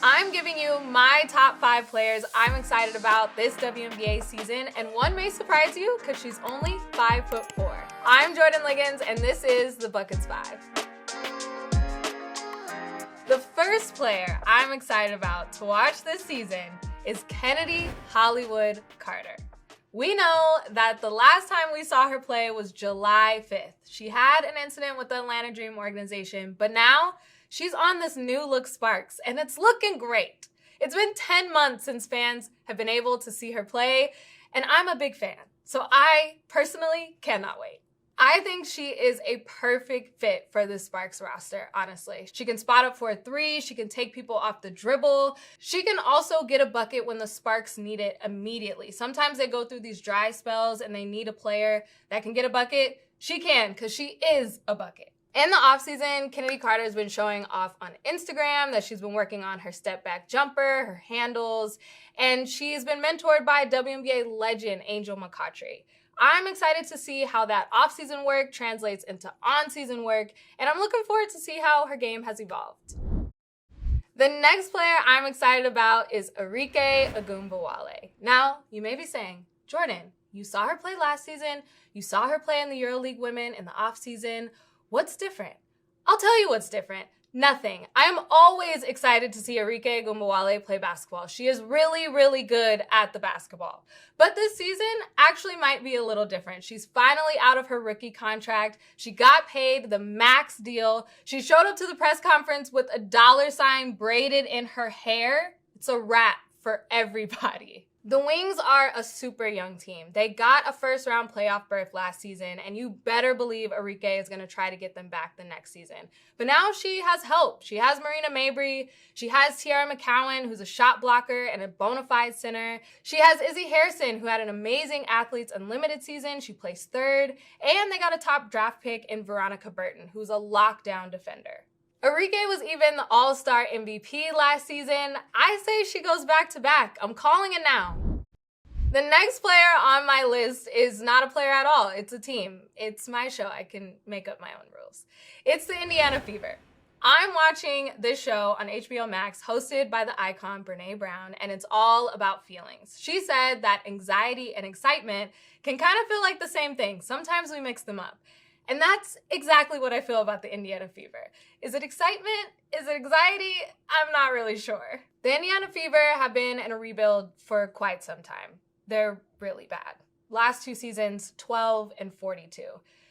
I'm giving you my top 5 players I'm excited about this WNBA season, and one may surprise you because she's only 5'4". I'm Jordan Ligons, and this is the Buckets 5. The first player I'm excited about to watch this season is Kennedy Hollywood Carter. We know that the last time we saw her play was July 5th. She had an incident with the Atlanta Dream organization, but now she's on this new look Sparks, and it's looking great. It's been 10 months since fans have been able to see her play, and I'm a big fan, so I personally cannot wait. I think she is a perfect fit for the Sparks roster, honestly. She can spot up for a 3, she can take people off the dribble. She can also get a bucket when the Sparks need it immediately. Sometimes they go through these dry spells and they need a player that can get a bucket. She can, because she is a bucket. In the offseason, Kennedy Carter has been showing off on Instagram that she's been working on her step back jumper, her handles, and she's been mentored by WNBA legend Angel McCoughtry. I'm excited to see how that off-season work translates into on-season work, and I'm looking forward to see how her game has evolved. The next player I'm excited about is Enrique Agumbawale. Now, you may be saying, Jordan, you saw her play last season, you saw her play in the EuroLeague Women in the off-season. What's different? I'll tell you what's different. Nothing. I am always excited to see Enrique Agumbawale play basketball. She is really, really good at the basketball. But this season actually might be a little different. She's finally out of her rookie contract. She got paid the max deal. She showed up to the press conference with a $ braided in her hair. It's a wrap for everybody. The Wings are a super young team. They got a first-round playoff berth last season, and you better believe Enrique is going to try to get them back the next season. But now she has help. She has Marina Mabry. She has Tiara McCowan, who's a shot blocker and a bona fide center. She has Izzy Harrison, who had an amazing Athletes Unlimited season. She placed 3rd. And they got a top draft pick in Veronica Burton, who's a lockdown defender. Enrique was even the All-Star MVP last season. I say she goes back-to-back. I'm calling it now. The next player on my list is not a player at all. It's a team. It's my show. I can make up my own rules. It's the Indiana Fever. I'm watching this show on HBO Max hosted by the icon Brené Brown, and it's all about feelings. She said that anxiety and excitement can kind of feel like the same thing. Sometimes we mix them up. And that's exactly what I feel about the Indiana Fever. Is it excitement? Is it anxiety? I'm not really sure. The Indiana Fever have been in a rebuild for quite some time. They're really bad. Last 2 seasons, 12 and 42.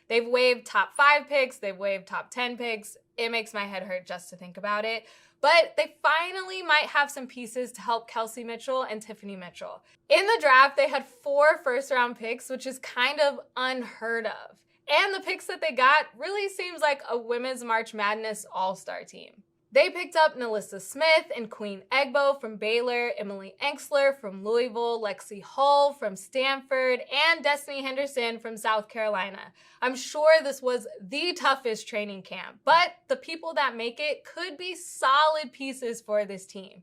They've waived top 5 picks. They've waived top 10 picks. It makes my head hurt just to think about it. But they finally might have some pieces to help Kelsey Mitchell and Tiffany Mitchell. In the draft, they had 4 first-round picks, which is kind of unheard of. And the picks that they got really seems like a women's March Madness all-star team. They picked up Nalissa Smith and Queen Egbo from Baylor, Emily Enksler from Louisville, Lexi Hull from Stanford, and Destiny Henderson from South Carolina. I'm sure this was the toughest training camp, but the people that make it could be solid pieces for this team.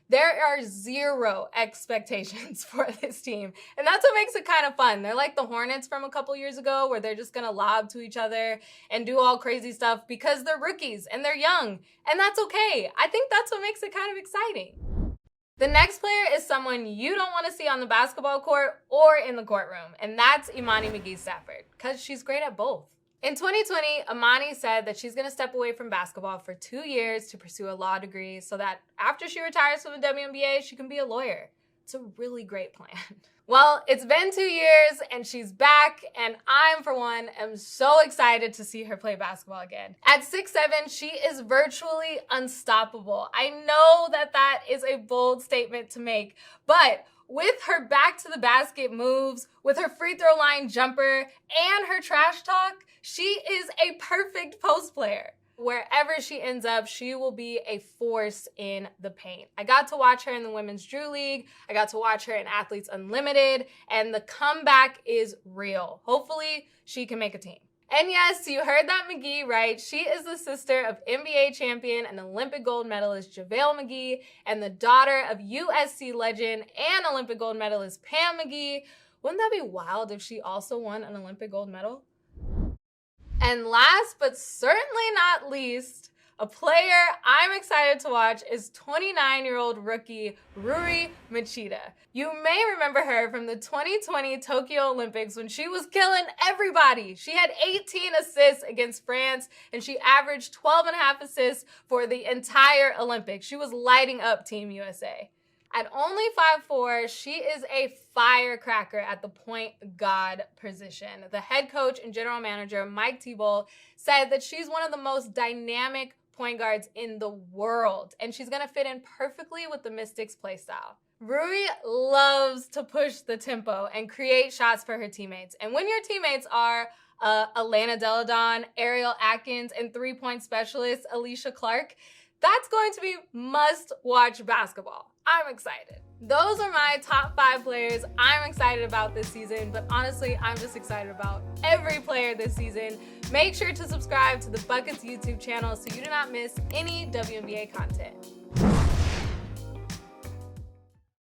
There are 0 expectations for this team, and that's what makes it kind of fun. They're like the Hornets from a couple years ago where they're just going to lob to each other and do all crazy stuff because they're rookies and they're young, and that's okay. I think that's what makes it kind of exciting. The next player is someone you don't want to see on the basketball court or in the courtroom, and that's Imani Mcgee Stafford, because she's great at both. In 2020, Imani said that she's going to step away from basketball for 2 years to pursue a law degree so that after she retires from the WNBA, she can be a lawyer. It's a really great plan. Well, it's been 2 years and she's back, and I, for one, am so excited to see her play basketball again. At 6'7", she is virtually unstoppable. I know that that is a bold statement to make, but with her back to the basket moves, with her free throw line jumper, and her trash talk, she is a perfect post player. Wherever she ends up, she will be a force in the paint. I got to watch her in the Women's Drew League. I got to watch her in Athletes Unlimited, and the comeback is real. Hopefully, she can make a team. And yes, you heard that Mcgee right. She is the sister of NBA champion and Olympic gold medalist JaVale McGee and the daughter of USC legend and Olympic gold medalist Pam Mcgee. Wouldn't that be wild if she also won an Olympic gold medal? And last but certainly not least, A player I'm excited to watch is 29-year-old rookie Ruri Machida. You may remember her from the 2020 Tokyo Olympics when she was killing everybody. She had 18 assists against France, and she averaged 12.5 assists for the entire Olympics. She was lighting up Team USA. At only 5'4", she is a firecracker at the point guard position. The head coach and general manager, Mike Thibault, said that she's one of the most dynamic point guards in the world, and she's going to fit in perfectly with the Mystics playstyle. Ruri loves to push the tempo and create shots for her teammates. And when your teammates are Alana Deladon, Ariel Atkins, and three-point specialist Alicia Clark, that's going to be must-watch basketball. I'm excited. Those are my top 5 players I'm excited about this season, but honestly, I'm just excited about every player this season. Make sure to subscribe to the Buckets YouTube channel so you do not miss any WNBA content.